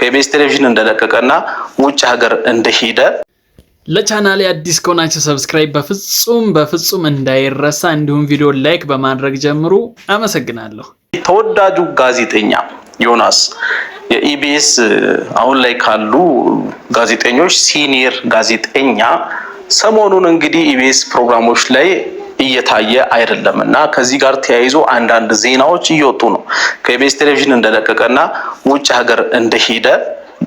ከኢቢኤስ ቴሌቪዥን እንደለቀቀና ውጭ ሀገር እንደሄደ ለቻናሌ አዲስ ከሆናችሁ ሰብስክራይብ በፍጹም እንዳይረሳ እንዲሁም ቪዲዮ ላይክ በማድረግ ጀምሩ። አመሰግናለሁ። ተወዳጁ ጋዜጠኛ ዮናስ የኢቢኤስ አሁን ላይ ካሉ ጋዜጠኞች ሲኒየር ጋዜጠኛ ሰሞኑን እንግዲህ ኢቢኤስ ፕሮግራሞች ላይ እየታየ አይደለምና ከዚህ ጋር ተያይዞ አንዳንድ ዜናዎች እየወጡ ነው። ከኢቢኤስ ቴሌቪዥን እንደለቀቀና ውጭ ሀገር እንደሄደ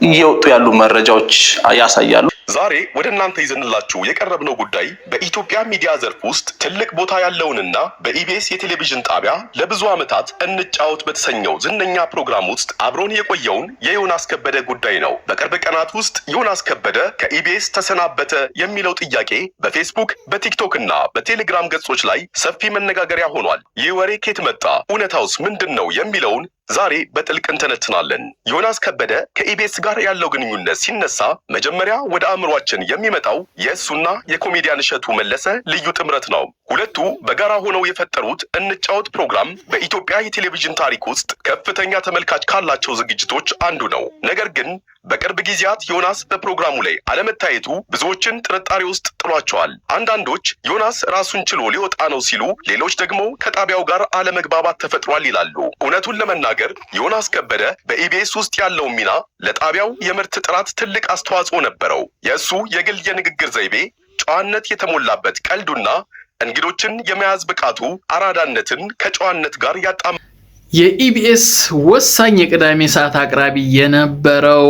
እየወጡ ያሉ መረጃዎች ያሳያሉ። ዛሬ ወደ እናንተ ይዘንላችሁ የቀረብነው ጉዳይ በኢትዮጵያ ሚዲያ ዘርፍ ውስጥ ትልቅ ቦታ ያለውንና በኢቢኤስ የቴሌቪዥን ጣቢያ ለብዙ ዓመታት እንጫወት በተሰኘው ዝነኛ ፕሮግራም ውስጥ አብሮን የቆየውን የዮናስ ከበደ ጉዳይ ነው። በቅርብ ቀናት ውስጥ ዮናስ ከበደ ከኢቢኤስ ተሰናበተ የሚለው ጥያቄ በፌስቡክ፣ በቲክቶክ እና በቴሌግራም ገጾች ላይ ሰፊ መነጋገሪያ ሆኗል። ይህ ወሬ ከየት መጣ? እውነታውስ ምንድን ነው? የሚለውን ዛሬ በጥልቅ እንተነትናለን። ዮናስ ከበደ ከኢቢኤስ ጋር ያለው ግንኙነት ሲነሳ መጀመሪያ ወደ አእምሯችን የሚመጣው የእሱና የኮሜዲያን እሸቱ መለሰ ልዩ ጥምረት ነው። ሁለቱ በጋራ ሆነው የፈጠሩት እንጫወት ፕሮግራም በኢትዮጵያ የቴሌቪዥን ታሪክ ውስጥ ከፍተኛ ተመልካች ካላቸው ዝግጅቶች አንዱ ነው። ነገር ግን በቅርብ ጊዜያት ዮናስ በፕሮግራሙ ላይ አለመታየቱ ብዙዎችን ጥርጣሬ ውስጥ ጥሏቸዋል። አንዳንዶች ዮናስ ራሱን ችሎ ሊወጣ ነው ሲሉ፣ ሌሎች ደግሞ ከጣቢያው ጋር አለመግባባት ተፈጥሯል ይላሉ። እውነቱን ለመናገር ዮናስ ከበደ በኢቢኤስ ውስጥ ያለው ሚና ለጣቢያው የምርት ጥራት ትልቅ አስተዋጽኦ ነበረው። የእሱ የግል የንግግር ዘይቤ፣ ጨዋነት የተሞላበት ቀልዱና እንግዶችን የመያዝ ብቃቱ አራዳነትን ከጨዋነት ጋር ያጣም የኢቢኤስ ወሳኝ የቅዳሜ ሰዓት አቅራቢ የነበረው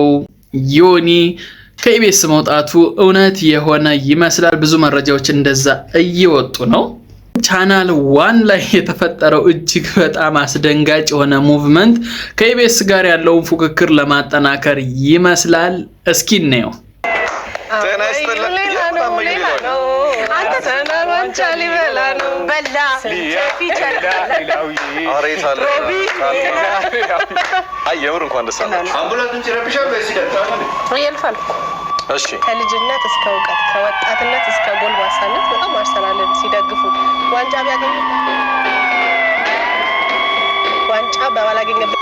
ዮኒ ከኢቢኤስ መውጣቱ እውነት የሆነ ይመስላል። ብዙ መረጃዎች እንደዛ እየወጡ ነው። ቻናል 1 ላይ የተፈጠረው እጅግ በጣም አስደንጋጭ የሆነ ሙቭመንት ከኢቢኤስ ጋር ያለውን ፉክክር ለማጠናከር ይመስላል። እስኪ እንየው። ከልጅነት እስከ እውቀት ከወጣትነት እስከ ጎልማሳነት በጣም አርሰናልን ሲደግፉ ዋንጫ ቢያገኙ ዋንጫ ባላገኘበት